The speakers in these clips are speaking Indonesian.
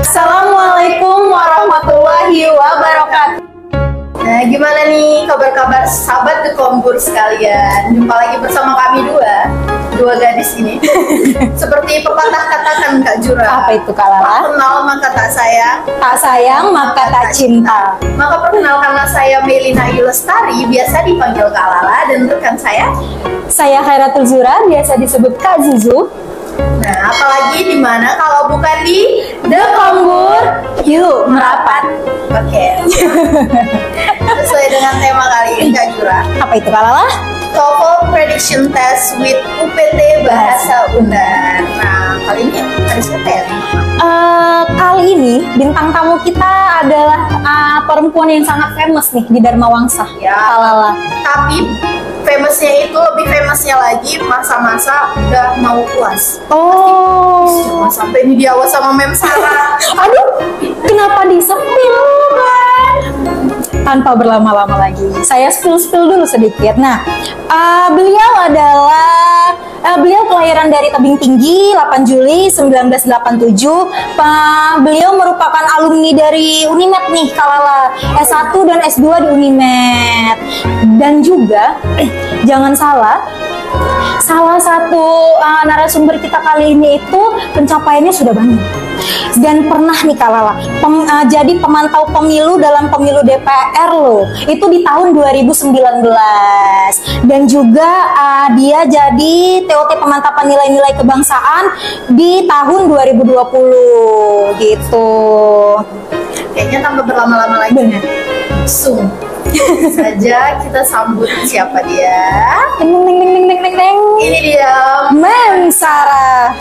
Assalamualaikum warahmatullahi wabarakatuh. Nah, gimana nih kabar-kabar sahabat Dekombur sekalian? Jumpa lagi bersama kami dua gadis ini. Seperti pepatah katakan Kak Jura. Apa itu Kak Lala? Tak kenal maka tak sayang, Tak sayang maka tak cinta. Maka perkenalkanlah saya Melina Ilestari, biasa dipanggil Kak Lala, dan rekan saya Khairatul Zura, biasa disebut Kak Zuzu. Nah, apalagi di mana kalau bukan di Dekombur, yuk merapat. Oke. Sesuai dengan tema kali ini Kak Jura. Apa itu Kak Lala? TOEFL Prediction Test with UPT Bahasa Undar. Nah, kali ini ada siapa ya? Kali ini bintang tamu kita adalah perempuan yang sangat famous nih di Dharma Wangsa, Ya. Kak Lala. Tapi famousnya itu lebih famousnya lagi masa-masa udah mau puas. Oh, Jangan sampai ini diawas sama Mem Sarah. aduh, kenapa disepil kan? Tanpa berlama-lama lagi, saya spill dulu sedikit. Nah, beliau adalah beliau kelahiran dari Tebing Tinggi 8 Juli 1987. Beliau merupakan alumni dari Unimed nih, Kak Lala. S1 dan S2 di Unimed. Dan juga jangan salah satu narasumber kita kali ini itu pencapaiannya sudah banyak. Dan pernah nih Kak Lala, jadi pemantau pemilu dalam pemilu DPR loh. Itu di tahun 2019. Dan juga dia jadi TOT pemantapan nilai-nilai kebangsaan di tahun 2020 gitu. Kayaknya tanpa berlama-lama lagi. Benar. Langsung saja kita sambut siapa dia. Ding ding ding ding ding ding ding. Ini dia Mem Sarah.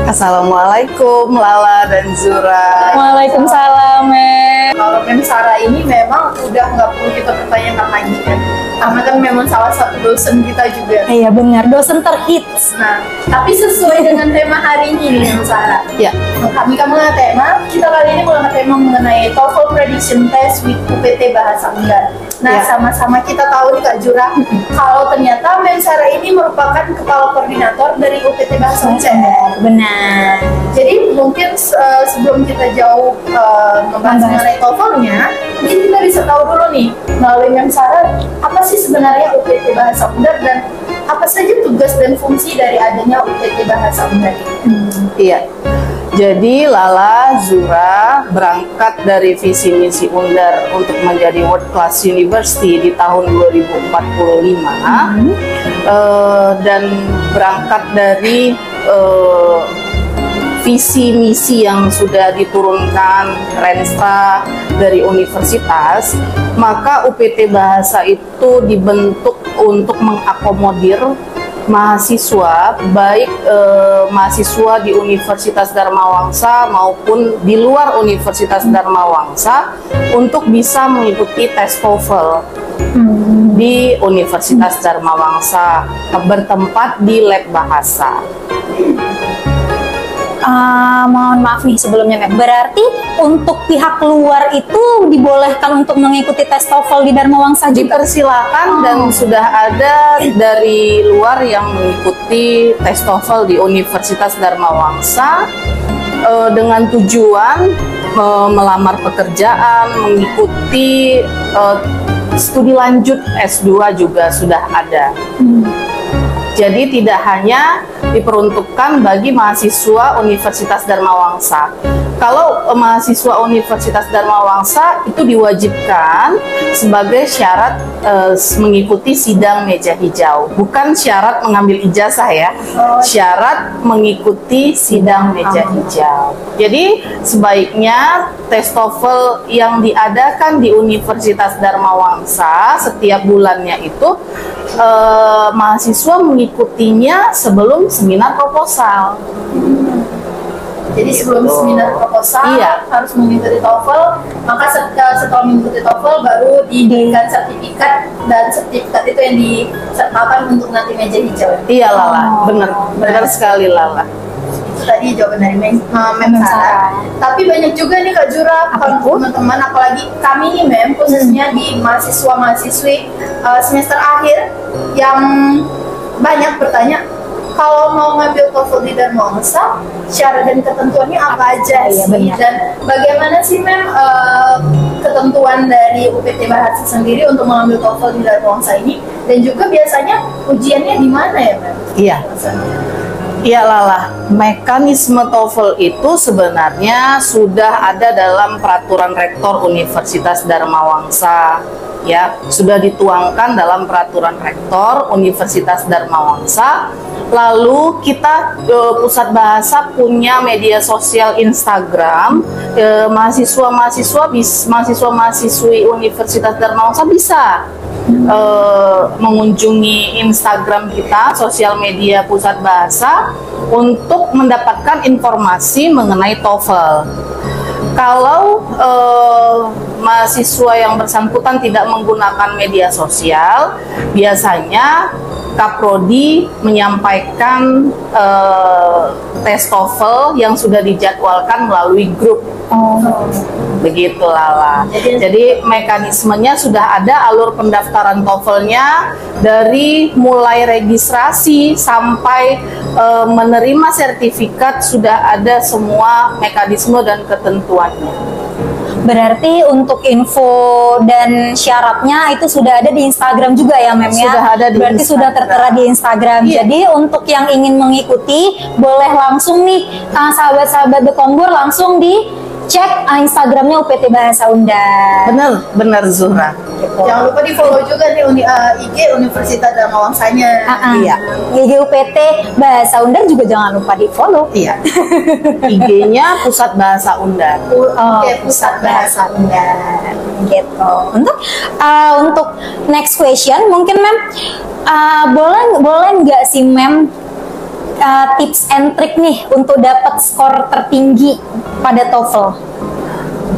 Assalamualaikum Lala dan Zura. Waalaikumsalam, Mem. Kalau Mem Sarah ini memang udah nggak perlu kita pertanyakan lagi kan, karena kan memang salah satu dosen kita juga. Iya benar, dosen terhits. Nah, tapi sesuai dengan tema hari ini nih Mem Sarah. Ya, Kami mengangkat tema, kita kali ini mengangkat tema mengenai TOEFL Prediction Test with UPT Bahasa Undar. Nah, Ya. sama-sama kita tahu nih Kak Jura, kalau ternyata Mem Sarah ini merupakan kepala koordinator dari UPT Bahasa Undar. Benar. Jadi mungkin sebelum kita jauh membahas mengenai TOEFL-nya, mungkin kita bisa tahu dulu nih melalui Mem Sarah, apa sih sebenarnya UPT Bahasa Undar dan apa saja tugas dan fungsi dari adanya UPT Bahasa Undar ini? iya. Jadi Lala Zura berangkat dari visi misi Undar untuk menjadi World Class University di tahun 2045 dan berangkat dari visi misi yang sudah diturunkan Renstra dari universitas, maka UPT Bahasa itu dibentuk untuk mengakomodir mahasiswa, baik mahasiswa di Universitas Dharma Wangsa maupun di luar Universitas Dharma Wangsa untuk bisa mengikuti tes TOEFL di Universitas Dharma Wangsa bertempat di lab bahasa. Mohon maaf nih sebelumnya, Mem. Berarti untuk pihak luar itu dibolehkan untuk mengikuti tes TOEFL di Dharma Wangsa juga? Dipersilakan dan sudah ada dari luar yang mengikuti tes TOEFL di Universitas Dharma Wangsa dengan tujuan melamar pekerjaan, mengikuti studi lanjut S2 juga sudah ada. Jadi tidak hanya diperuntukkan bagi mahasiswa Universitas Dharma Wangsa. Kalau mahasiswa Universitas Dharma Wangsa itu diwajibkan sebagai syarat mengikuti sidang meja hijau, bukan syarat mengambil ijazah ya, syarat mengikuti sidang meja hijau. Jadi sebaiknya tes TOEFL yang diadakan di Universitas Dharma Wangsa setiap bulannya itu mahasiswa mengikutinya sebelum seminar proposal. Jadi sebelum seminar proposal harus mengikuti TOEFL, maka setelah mengikuti TOEFL baru diberikan sertifikat, dan sertifikat itu yang disertakan untuk nanti meja hijau. Iya Lala, benar sekali Lala. Itu tadi jawaban dari Mem Sarah. Tapi banyak juga nih Kak Jura, teman-teman, apalagi kami nih Mem, khususnya di mahasiswa-mahasiswi semester akhir yang banyak bertanya, kalau mau ngambil TOEFL di Dharma Wangsa, syarat dan ketentuannya apa aja Iya, sih? benar. Dan bagaimana sih Mem ketentuan dari UPT Bahasa sendiri untuk mengambil TOEFL di Dharma Wangsa ini? Dan juga biasanya ujiannya di mana ya Mem? Iya. Iya Lala, mekanisme TOEFL itu sebenarnya sudah ada dalam peraturan rektor Universitas Dharma Wangsa, ya, sudah dituangkan dalam peraturan rektor Universitas Dharma Wangsa. Lalu kita Pusat Bahasa punya media sosial Instagram, mahasiswa-mahasiswi Universitas Dharma Wangsa bisa mengunjungi Instagram kita, sosial media Pusat Bahasa, untuk mendapatkan informasi mengenai TOEFL. Kalau mahasiswa yang bersangkutan tidak menggunakan media sosial, biasanya Kaprodi menyampaikan tes TOEFL yang sudah dijadwalkan melalui grup. Begitu Lala. Jadi mekanismenya sudah ada, alur pendaftaran TOEFL-nya dari mulai registrasi sampai menerima sertifikat, sudah ada semua mekanisme dan ketentuannya. Berarti untuk info dan syaratnya itu sudah ada di Instagram juga ya Mem ya? Sudah ada di Berarti Instagram. sudah tertera di Instagram. Iya. Jadi untuk yang ingin mengikuti boleh langsung nih sahabat-sahabat The Kombur langsung dicek Instagramnya UPT Bahasa Undar. Benar Zuhra. Jangan lupa di follow juga nih IG Universitas Dharma Wangsanya. Iya. IG UPT Bahasa Undar juga jangan lupa di follow. Iya. IG-nya Pusat Bahasa Undar. Oke, Pusat Bahasa Undar. Gitu. Untuk next question mungkin Mem boleh nggak sih Mem tips and trick nih untuk dapat skor tertinggi pada TOEFL?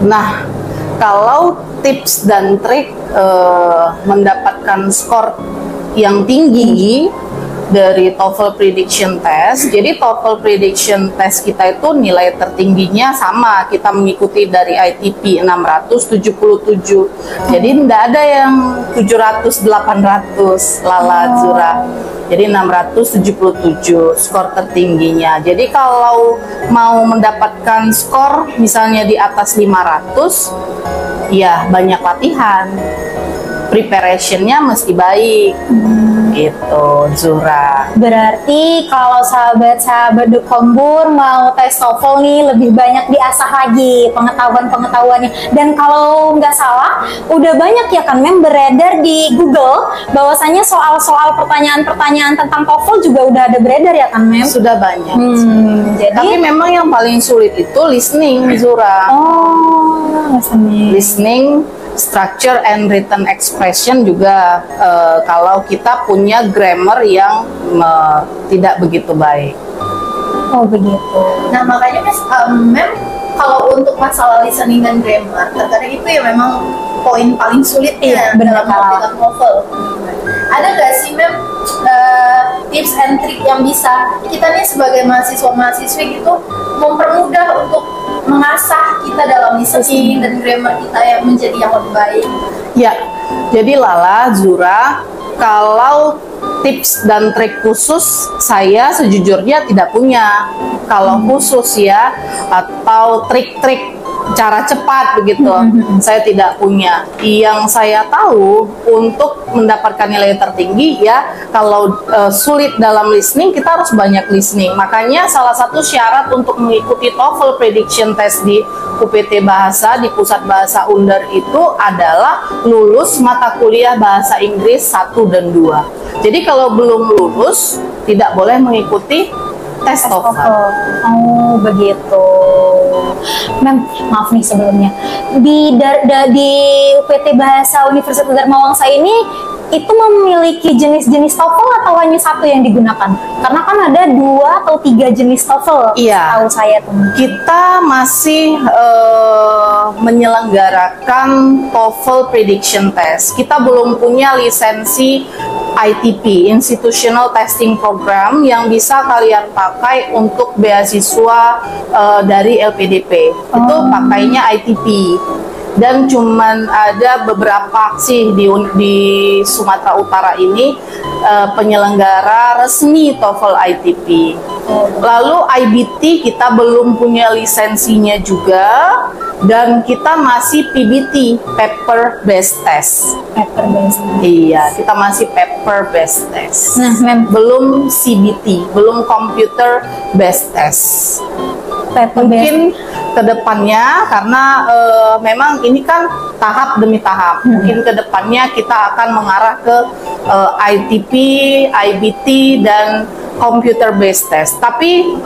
Nah, kalau tips dan trik mendapatkan skor yang tinggi dari TOEFL Prediction Test. Jadi TOEFL Prediction Test kita itu nilai tertingginya sama, kita mengikuti dari ITP 677. Jadi tidak ada yang 700 800 Lala Zura. Jadi 677 skor tertingginya. Jadi kalau mau mendapatkan skor misalnya di atas 500, ya banyak latihan. Preparationnya mesti baik. Gitu, Zura. Berarti kalau sahabat-sahabat The Kombur mau tes TOEFL nih lebih banyak diasah lagi pengetahuan-pengetahuannya. Dan kalau nggak salah, udah banyak ya kan Mem beredar di Google bahwasanya soal-soal pertanyaan-pertanyaan tentang TOEFL juga udah ada beredar ya kan Mem? Sudah banyak. Jadi Tapi memang yang paling sulit itu listening, Zura. listening. Listening, structure and written expression juga kalau kita punya grammar yang tidak begitu baik. Oh begitu. Nah makanya Mem, kalau untuk masalah listening dan grammar, terkadang itu ya memang poin paling sulitnya benar dalam membuat TOEFL. Ada nggak sih Mem tips and trick yang bisa kita nih sebagai mahasiswa-mahasiswi gitu mempermudah untuk mengasah kita dalam listening dan grammar kita yang menjadi yang lebih baik? Ya, jadi Lala, Zura, kalau tips dan trik khusus saya sejujurnya tidak punya. Kalau khusus ya, atau trik-trik cara cepat begitu, saya tidak punya. Yang saya tahu untuk mendapatkan nilai tertinggi ya, kalau sulit dalam listening kita harus banyak listening. Makanya salah satu syarat untuk mengikuti TOEFL Prediction Test di UPT Bahasa di Pusat Bahasa Undar itu adalah lulus mata kuliah bahasa Inggris 1 dan 2. Jadi kalau belum lulus tidak boleh mengikuti tes TOEFL. Oh begitu. Mem, maaf nih sebelumnya. Di UPT Bahasa Universitas Dharma Wangsa ini itu memiliki jenis-jenis TOEFL atau hanya satu yang digunakan? Karena kan ada 2 atau 3 jenis TOEFL. Iya. Tahu saya tuh. Kita masih menyelenggarakan TOEFL Prediction Test. Kita belum punya lisensi ITP, Institutional Testing Program, yang bisa kalian pakai untuk beasiswa dari LPDP. Itu pakainya ITP. Dan cuman ada beberapa sih di Sumatera Utara ini penyelenggara resmi TOEFL ITP. Lalu IBT kita belum punya lisensinya juga, dan kita masih PBT, paper based test. Paper based. Iya, kita masih paper based test. Nah, Mem, Belum CBT, belum computer based test. paper based. Mungkin kedepannya, karena memang ini kan tahap demi tahap. Mungkin kedepannya kita akan mengarah ke ITP, IBT, dan computer based test. Tapi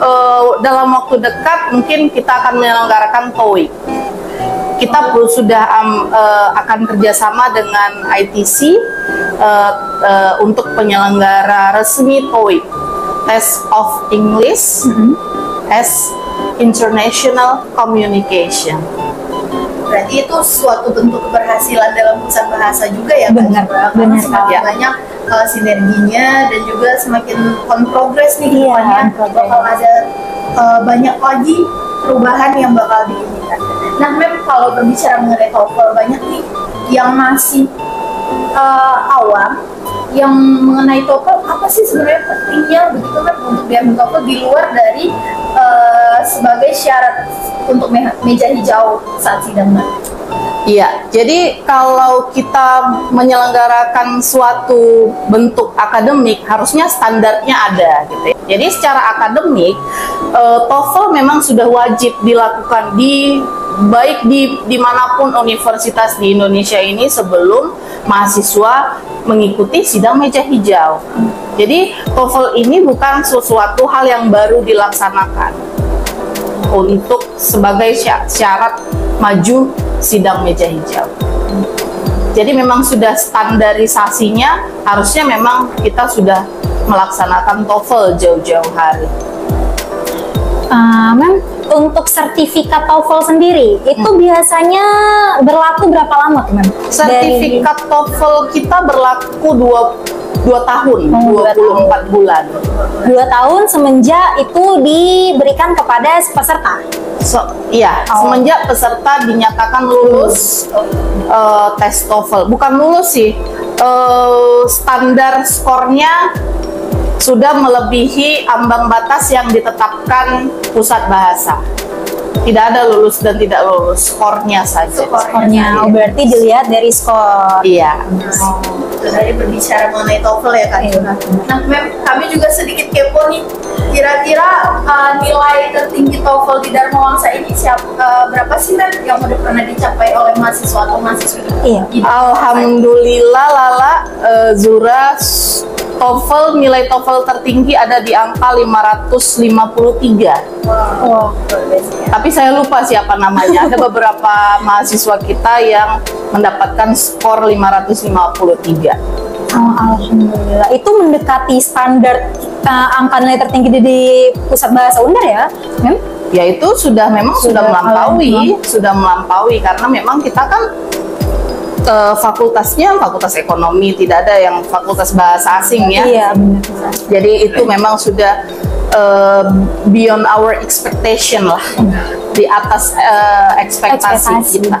dalam waktu dekat mungkin kita akan menyelenggarakan TOEIC. Kita sudah akan kerjasama dengan ITC untuk penyelenggara resmi TOEIC, Test of English as International Communication. Berarti itu suatu bentuk keberhasilan dalam urusan bahasa juga ya, Benar, Kak? Karena benar, semakin Kak. banyak sinerginya dan juga semakin on progress nih ke Iya, depannya, on progress. bakal ada banyak lagi perubahan yang bakal diinginkan. Nah, Mem, kalau berbicara mengenai TOEFL, banyak nih yang masih awam yang mengenai TOEFL, apa sih sebenarnya pentingnya begitu kan untuk diambil TOEFL di luar dari sebagai syarat untuk meja hijau saat sidang nanti? Iya, jadi kalau kita menyelenggarakan suatu bentuk akademik, harusnya standarnya ada, gitu ya. Jadi secara akademik, TOEFL memang sudah wajib dilakukan baik dimanapun universitas di Indonesia ini sebelum mahasiswa mengikuti sidang meja hijau. Jadi TOEFL ini bukan sesuatu hal yang baru dilaksanakan untuk sebagai syarat maju sidang meja hijau. Jadi memang sudah standarisasinya, harusnya memang kita sudah melaksanakan TOEFL jauh-jauh hari. Mem, untuk sertifikat TOEFL sendiri itu biasanya berlaku berapa lama tuh, Mem? Sertifikat TOEFL kita berlaku 2 tahun, 24 bulan. 2 tahun semenjak itu diberikan kepada peserta. Iya, semenjak peserta dinyatakan lulus tes TOEFL. Bukan lulus sih, standar skornya sudah melebihi ambang batas yang ditetapkan pusat bahasa. Tidak ada lulus dan tidak lulus, skornya saja. Skornya, berarti dilihat dari skor. Iya. Dari berbicara mengenai TOEFL ya, Kak Juna. Nah, Mem, kami juga sedikit kepo nih. Kira-kira nilai tertinggi TOEFL di Dharma Wangsa ini berapa sih, Mem, yang udah pernah dicapai oleh mahasiswa atau mahasiswi? Iya. Alhamdulillah Lala, Zura, TOEFL, nilai TOEFL tertinggi ada di angka 553. Wah. Tapi saya lupa siapa namanya. Ada beberapa mahasiswa kita yang mendapatkan skor 553. Alhamdulillah. Itu mendekati standar angka nilai tertinggi di pusat bahasa UNDAR ya, Mem? Ya itu sudah melampaui karena memang kita kan fakultasnya fakultas ekonomi, tidak ada yang fakultas bahasa asing ya. Iya, benar. Jadi itu memang sudah beyond our expectation lah, di atas ekspektasi kita.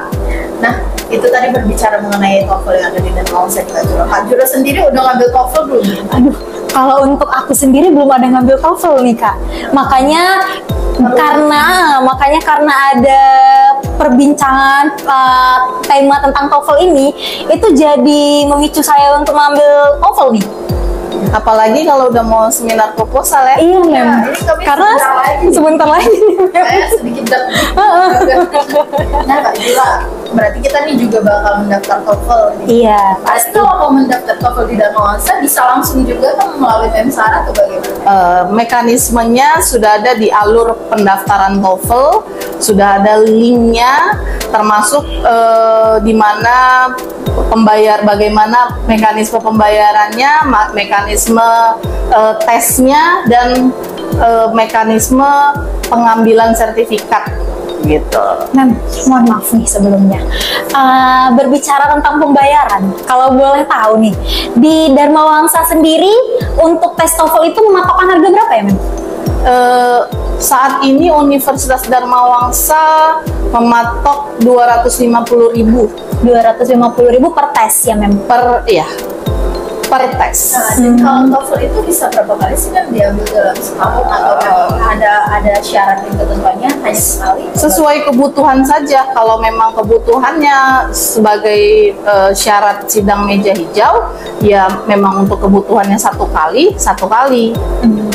Nah, itu tadi berbicara mengenai TOEFL yang ada di Dharma Wangsa di Kak Jura. Kak Jura sendiri udah ngambil TOEFL belum? Aduh, kalau untuk aku sendiri belum ada ngambil TOEFL nih, Kak. Makanya karena ada perbincangan tema tentang TOEFL ini, itu jadi memicu saya untuk mengambil TOEFL nih. Apalagi kalau udah mau seminar proposal ya. Iya, Mem. ini kami Karena sebentar lagi. Kayak sedikit Nah, Kak Jura, berarti kita nih juga bakal mendaftar TOEFL nih. Iya, Pasti kalau mau mendaftar TOEFL di Dharma Wangsa bisa langsung juga kan melalui Memsara atau bagaimana? Mekanismenya sudah ada di alur pendaftaran TOEFL, sudah ada linknya, termasuk di mana bagaimana mekanisme pembayarannya, mekanisme tesnya, dan mekanisme pengambilan sertifikat gitu. Mem, mohon maaf nih sebelumnya. Berbicara tentang pembayaran, kalau boleh tahu nih, di Dharma Wangsa sendiri untuk tes TOEFL itu mematokkan harga berapa ya, Mem? Saat ini Universitas Dharma Wangsa mematok 250.000. 250.000 per tes ya, Mem? Per per tes. Nah, dan kalau TOEFL itu bisa berapa kali sih kan diambil dalam setahun atau memang ada syarat yang ketentuannya hanya sekali? Sesuai kebutuhan saja. Kalau memang kebutuhannya sebagai syarat sidang meja hijau, ya memang untuk kebutuhannya satu kali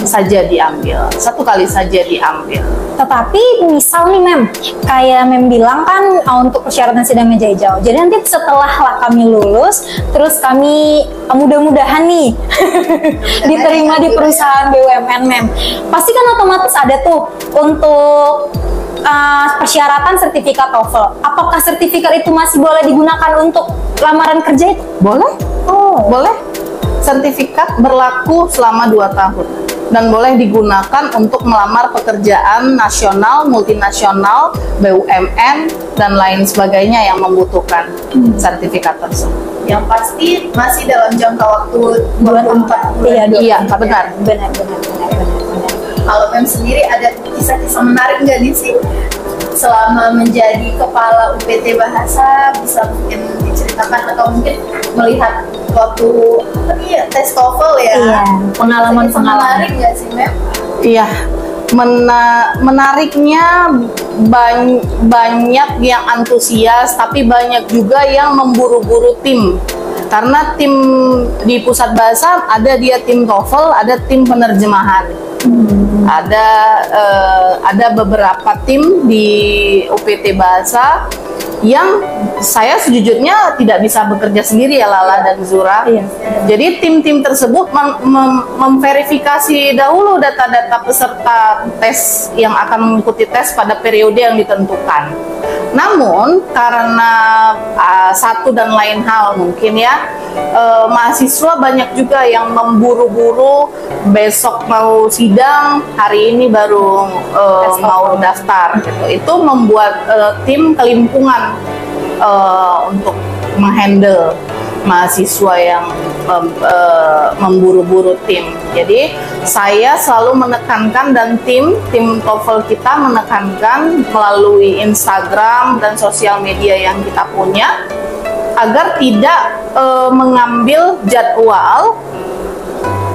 saja diambil. Satu kali saja diambil. Tetapi misal nih Mem, kayak Mem bilang kan untuk persyaratan sidang meja hijau. Jadi nanti setelah kami lulus, terus kami mudah-mudahan nih diterima di perusahaan BUMN Mem. Pasti kan otomatis ada tuh untuk persyaratan sertifikat TOEFL. Apakah sertifikat itu masih boleh digunakan untuk lamaran kerja itu? Boleh? Boleh. Sertifikat berlaku selama 2 tahun dan boleh digunakan untuk melamar pekerjaan nasional, multinasional, BUMN, dan lain sebagainya yang membutuhkan sertifikat tersebut. Yang pasti masih dalam jangka waktu 24 bulan. Iya, benar. Benar. Kalau Mem sendiri ada kisah-kisah menarik nggak nih sih selama menjadi kepala UPT Bahasa, bisa mungkin diceritakan atau mungkin melihat waktu tes TOEFL ya? Iya, pengalaman menarik nggak sih Mem? Iya, menariknya banyak yang antusias, tapi banyak juga yang memburu-buru tim. Karena tim di pusat bahasa ada dia tim TOEFL, ada tim penerjemahan. Ada beberapa tim di UPT Bahasa yang saya sejujurnya tidak bisa bekerja sendiri ya Lala dan Zura. Iya. Jadi tim-tim tersebut memverifikasi dahulu data-data peserta tes yang akan mengikuti tes pada periode yang ditentukan. Namun karena satu dan lain hal mungkin ya, mahasiswa banyak juga yang memburu-buru besok mau sidang, hari ini baru mau daftar gitu. Itu membuat tim kelimpungan untuk menghandle mahasiswa yang memburu-buru tim. Jadi saya selalu menekankan dan tim TOEFL kita menekankan melalui Instagram dan sosial media yang kita punya agar tidak mengambil jadwal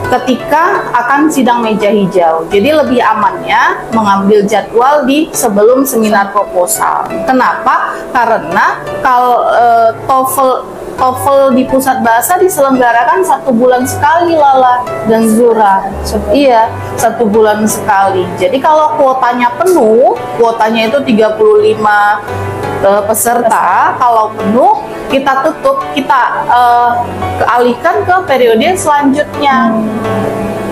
ketika akan sidang meja hijau. Jadi lebih amannya mengambil jadwal di sebelum seminar proposal. Kenapa? Karena kalau TOEFL di pusat bahasa diselenggarakan 1 bulan sekali Lala dan Zura. Iya, 1 bulan sekali. Jadi kalau kuotanya penuh, kuotanya itu 35 peserta, kalau penuh kita tutup, kita alihkan ke periode selanjutnya.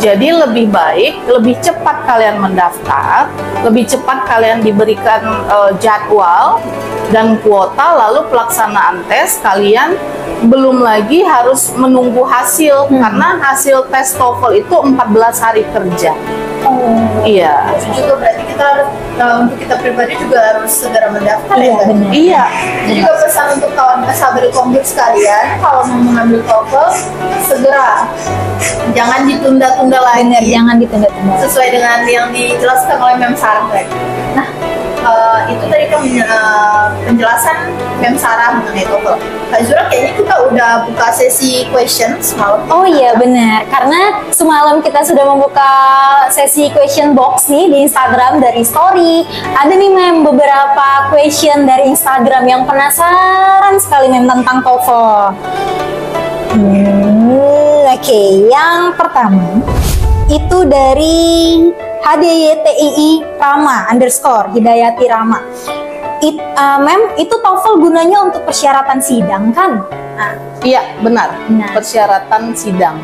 Jadi lebih baik, lebih cepat kalian mendaftar, lebih cepat kalian diberikan jadwal dan kuota, lalu pelaksanaan tes kalian belum lagi harus menunggu hasil karena hasil tes TOEFL itu 14 hari kerja. Iya. Itu juga berarti kita untuk kita pribadi juga harus segera mendaftar ya kan? Iya. Jadi juga pesan untuk kawan sahabat komputer sekalian, kalau mau mengambil TOEFL segera, jangan ditunda-tunda lagi. Benar, jangan ditunda-tunda. Sesuai dengan yang dijelaskan oleh Mem Sarah tadi. Nah, itu tadi kan penjelasan Mem Sarah mengenai TOEFL. Kak Zura, kayaknya kita udah buka sesi question semalam. Oh iya benar, karena semalam kita sudah membuka sesi question box nih di Instagram dari story. Ada nih Mem beberapa question dari Instagram yang penasaran sekali Mem tentang TOEFL. Oke, yang pertama itu dari HDYTII Rama _ Hidayati Rama. Mem, itu TOEFL gunanya untuk persyaratan sidang kan? Nah, iya benar. Persyaratan sidang.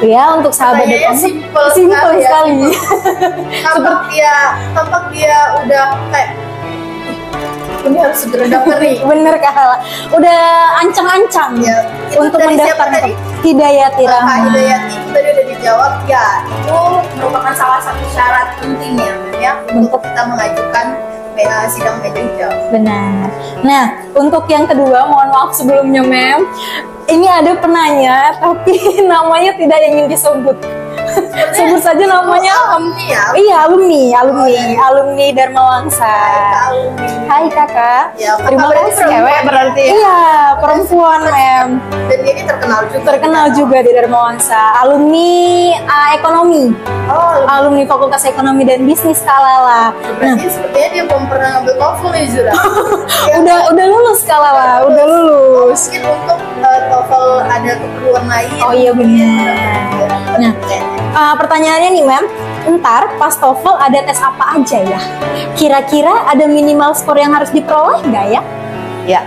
Ya, untuk sahabat simpel sekali. Tampak dia udah kayak ini harus segera daftar nih. Bener Kak, udah ancang-ancang ya, untuk mendaftar. Hidayati Rama. Hidayati itu tadi udah dijawab ya. Itu merupakan salah satu syarat pentingnya ya untuk kita mengajukan sidang meja hijau. Benar. Nah, untuk yang kedua, mohon maaf sebelumnya Mem, ini ada penanya tapi namanya tidak ingin disebut. Sebut saja namanya. alumni ya? Iya, alumni Dharma Wangsa. Alumni. Hai kakak. Ya, Terima kakak kasih. Cewek berarti ya? Iya, perempuan mem. Dan dia ini terkenal juga. Terkenal juga di Dharma Wangsa. Alumni ekonomi. Oh, Alumni Fakultas Ekonomi dan Bisnis Kak Lala. Nah, berarti sepertinya dia belum pernah ngambil TOEFL nih Zura. Ya, udah lulus Kak Lala, udah lulus. mungkin untuk TOEFL ada keperluan lain. Oh iya benar. Nah, pertanyaannya nih Mem, ntar pas TOEFL ada tes apa aja ya? Kira-kira ada minimal skor yang harus diperoleh nggak ya? Ya.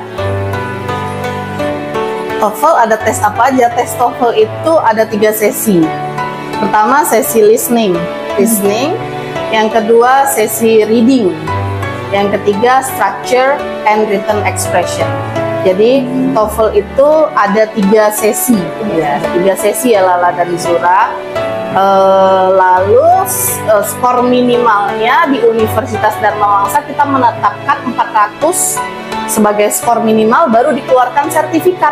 TOEFL ada tes apa aja? Tes TOEFL itu ada 3 sesi. Pertama sesi listening. Yang kedua sesi reading. Yang ketiga structure and written expression. Jadi TOEFL itu ada 3 sesi, ya, 3 sesi ya Lala dan Zura. Lalu skor minimalnya di Universitas Dharma Wangsa kita menetapkan 400 sebagai skor minimal, baru dikeluarkan sertifikat.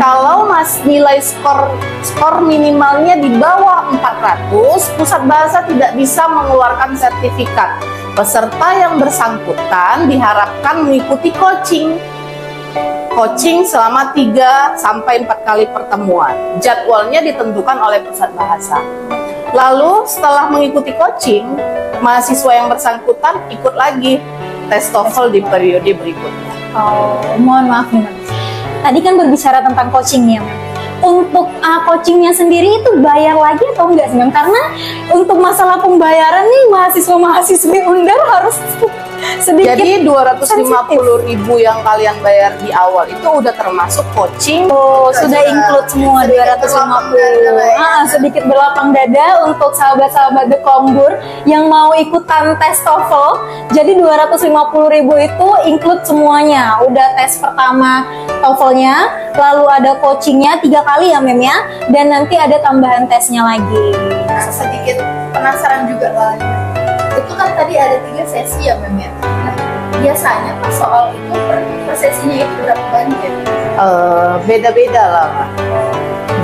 Kalau nilai skor minimalnya di bawah 400, Pusat Bahasa tidak bisa mengeluarkan sertifikat. Peserta yang bersangkutan diharapkan mengikuti coaching selama 3 sampai 4 kali pertemuan. Jadwalnya ditentukan oleh Pusat Bahasa. Lalu setelah mengikuti coaching, mahasiswa yang bersangkutan ikut lagi tes TOEFL di periode berikutnya. Oh, mohon maaf nih Mem. Tadi kan berbicara tentang coachingnya Mem. Untuk coachingnya sendiri itu bayar lagi atau enggak sih Mem? Karena untuk masalah pembayaran nih mahasiswa-mahasiswi Undar harus sedikit. Jadi 250.000 yang kalian bayar di awal itu udah termasuk coaching. Oh, sudah include semua 250. Sedikit berlapang dada untuk sahabat-sahabat The Kombur yang mau ikutan tes TOEFL. Jadi 250.000 itu include semuanya. Udah tes pertama TOEFL-nya, lalu ada coachingnya 3 kali ya Mem ya, dan nanti ada tambahan tesnya lagi. Nah, sedikit penasaran juga lah. Itu kan tadi ada 3 sesi ya Mem ya. Nah, biasanya pas soal itu per sesinya itu berapa banyak? Beda-beda lah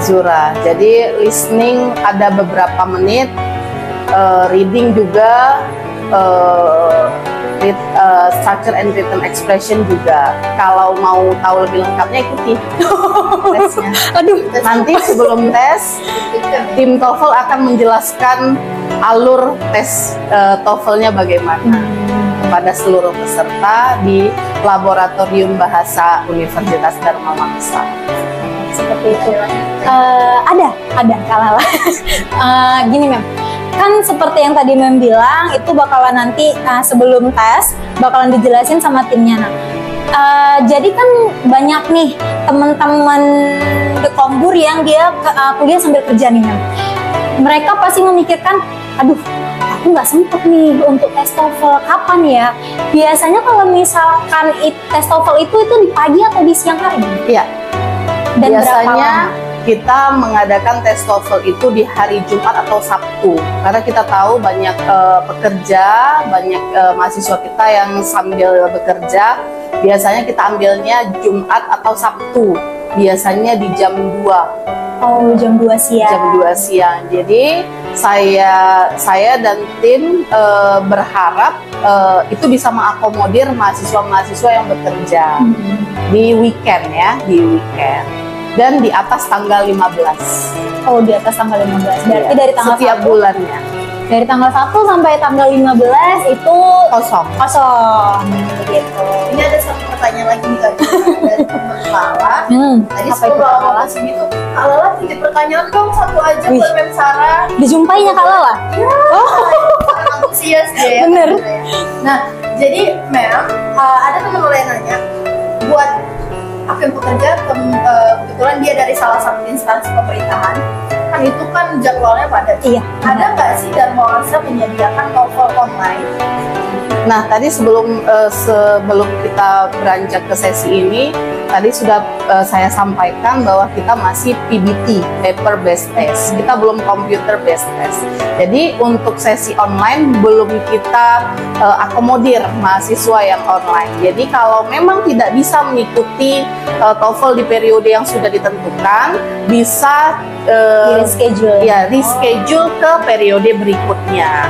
Zura. Jadi listening ada beberapa menit, reading juga, structure and written expression juga. Kalau mau tahu lebih lengkapnya ikuti tesnya. Aduh, Nanti sebelum tes, tim TOEFL akan menjelaskan alur tes TOEFL-nya bagaimana kepada seluruh peserta di Laboratorium Bahasa Universitas Dharma Wangsa. seperti itu. Ada Kak Lala. Gini Mem, kan seperti yang tadi Mem bilang, itu bakalan nanti sebelum tes bakalan dijelasin sama timnya. Jadi kan banyak nih teman-teman The Kombur yang dia kuliah sambil kerja nih Mem. Mereka pasti memikirkan, aduh aku nggak sempet nih untuk tes TOEFL, kapan ya? Biasanya kalau misalkan tes TOEFL itu di pagi atau di siang hari? Iya. Dan biasanya kita mengadakan tes TOEFL itu di hari Jumat atau Sabtu, karena kita tahu banyak pekerja, banyak mahasiswa kita yang sambil bekerja. Biasanya kita ambilnya Jumat atau Sabtu, biasanya di jam 2. Oh, jam 2 siang. Jam 2 siang. Jadi saya dan tim berharap itu bisa mengakomodir mahasiswa-mahasiswa yang bekerja di weekend ya, di weekend. Dan di atas tanggal 15. Oh, di atas tanggal 15. Berarti dari tanggal setiap 1, bulannya. dari tanggal 1 sampai tanggal 15 itu Kosong. Begitu. Ini ada satu pertanyaan lagi nih Kak, dari teman Lala. Tadi apa sebelum itu, Kak Lala Lala? kesini tuh, Kak Lala titip pertanyaan dong satu aja Wih. buat Mem Sarah. Dijumpainya Kak Lala? Iya, sangat antusias dia ya. Bener. Nah, jadi Mem, ada teman Lala yang nanya, buat aku yang bekerja, kebetulan dia dari salah satu instansi pemerintahan, kan itu kan jadwalnya padat. Iya. Ada nggak sih Dharma Wangsa menyediakan TOEFL online Nah, tadi sebelum kita beranjak ke sesi ini, tadi sudah saya sampaikan bahwa kita masih PBT, paper based test. Kita belum computer based test. Jadi untuk sesi online belum kita akomodir mahasiswa yang online. Jadi kalau memang tidak bisa mengikuti TOEFL di periode yang sudah ditentukan, bisa reschedule. Ya, reschedule ke periode berikutnya.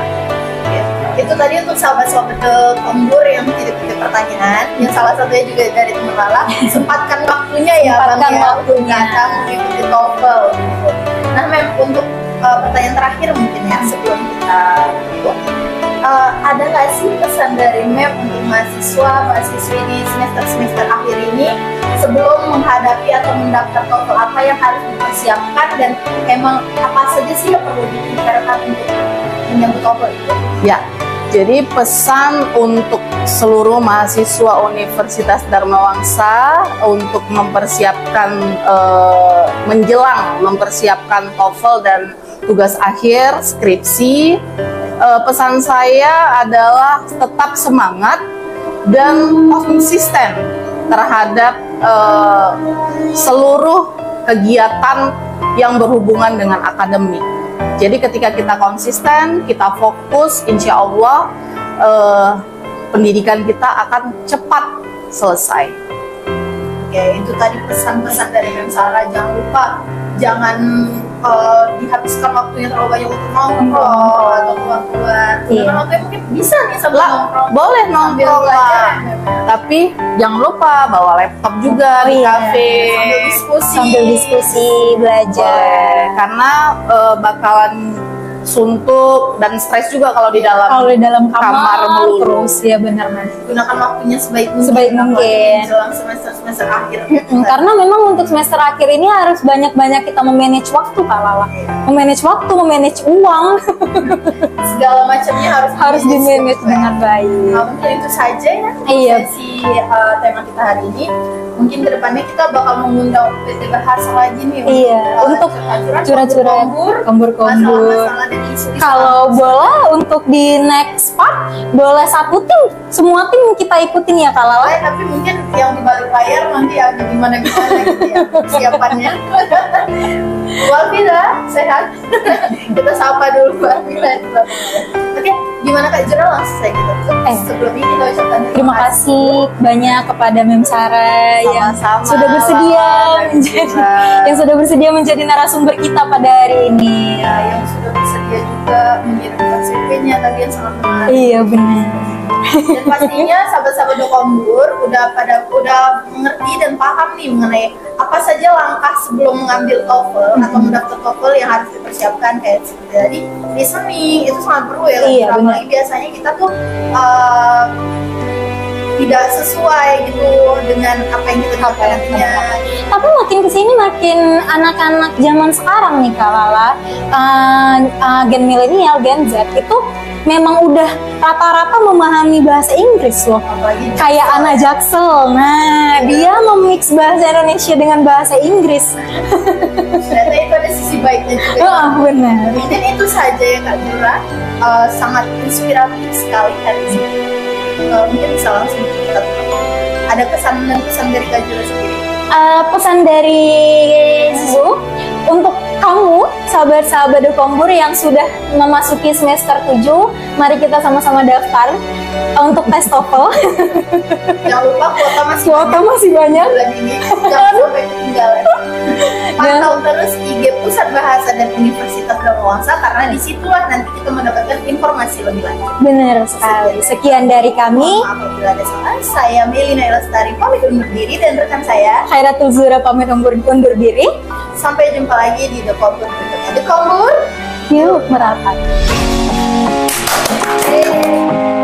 Itu tadi untuk sahabat-sahabat Kombur yang tidak punya pertanyaan, yang salah satunya juga dari teman Lala, sempatkan waktunya ya, Sempatkan Bang, ya, waktunya. untuk mengikuti TOEFL. Nah, Mem, untuk pertanyaan terakhir mungkin ya sebelum kita tutup, ada nggak sih pesan dari Mem untuk mahasiswi di semester akhir ini sebelum menghadapi atau mendaftar TOEFL, apa yang harus dipersiapkan dan emang apa saja sih yang perlu dipikirkan untuk menyambut TOEFL itu? Ya, jadi pesan untuk seluruh mahasiswa Universitas Dharma Wangsa untuk mempersiapkan mempersiapkan TOEFL dan tugas akhir skripsi, pesan saya adalah tetap semangat dan konsisten terhadap seluruh kegiatan yang berhubungan dengan akademik. Jadi ketika kita konsisten, kita fokus, insya Allah pendidikan kita akan cepat selesai. Oke, itu tadi pesan-pesan dari Mem Sarah. Jangan lupa, jangan dihabiskan waktunya terlalu banyak untuk nongkrong atau keluar. Iya. Karena waktunya mungkin bisa nih sambil nongkrong. Boleh sambil nongkrong belajar, lah, ya, Mem. tapi jangan lupa bawa laptop juga di iya. kafe. Sambil diskusi. Sambil diskusi, belajar. Boleh, karena bakalan suntuk dan stres juga kalau di dalam Kalau di dalam kamar melulu. terus, ya benar Mas. Gunakan waktunya sebaik mungkin. Sebaik mungkin. Menjelang semester akhir. Karena memang untuk semester akhir ini harus banyak-banyak kita memanage waktu, Kak Lala. Memanage waktu, memanage uang, Segala macamnya harus di-manage ya. dengan baik. Mungkin itu saja ya Iya. sesi tema kita hari ini. Mungkin kedepannya kita bakal mengundang PT Bahasa lagi nih Iya, untuk curhat-curhat, kombur-kombur. masalah-masalah dan isu-isu. Kalau boleh untuk di next part, boleh satu tim, semua tim kita ikutin ya Kak Lala. Tapi mungkin yang di balik layar nanti agak gimana-gimana gitu ya persiapannya. Bu Alvira, sehat? Kita sapa dulu Bu Alvira. Oke, gimana Kak Jura, langsung saya gitu. Sebelum ini kita ucapkan Terima kasih banyak kepada Mem Sarah yang Sama-sama, sudah bersedia Lala, menjadi menjadi narasumber kita pada hari ini. ya, yang sudah bersedia juga mengirimkan CV-nya, tadi yang sangat menarik. Iya benar. Dan pastinya sahabat-sahabat Dokombur udah mengerti dan paham nih mengenai apa saja langkah sebelum mengambil TOEFL atau mendaftar TOEFL yang harus dipersiapkan, kayak jadi listening itu sangat perlu ya. Iya, Apalagi biasanya kita tuh tidak sesuai gitu dengan apa yang kita dapat nantinya. Tapi makin kesini makin anak-anak zaman sekarang nih Kak Lala, gen milenial, gen Z itu memang udah rata-rata memahami bahasa Inggris loh. Apalagi Kayak anak Jaksel, nah dia memix bahasa Indonesia dengan bahasa Inggris. ternyata itu ada sisi baiknya juga. Oh benar. Mungkin itu saja ya Kak Jura, sangat inspiratif sekali hari ini. Mungkin bisa langsung kita tutup. Ada kesan dan pesan dari Kak Jura sendiri. Pesan dari Zizu untuk kamu sahabat-sahabat Dokombur yang sudah memasuki semester 7, mari kita sama-sama daftar untuk tes TOEFL. Jangan lupa kuota Kuota masih banyak. bulan ini, jangan sampai ketinggalan. Pantau terus IG Pusat Bahasa dan Universitas Dharma Wangsa karena disitulah nanti kita mendapatkan informasi lebih lanjut. Benar sekali. Sekian dari kami. Maaf apabila ada salah. Saya Melina Elastari pamit undur diri dan rekan saya. Khairatul Zura pamit undur diri. Sampai jumpa lagi di The Kombur berikutnya. The Kombur. Yuk merapat. Hey.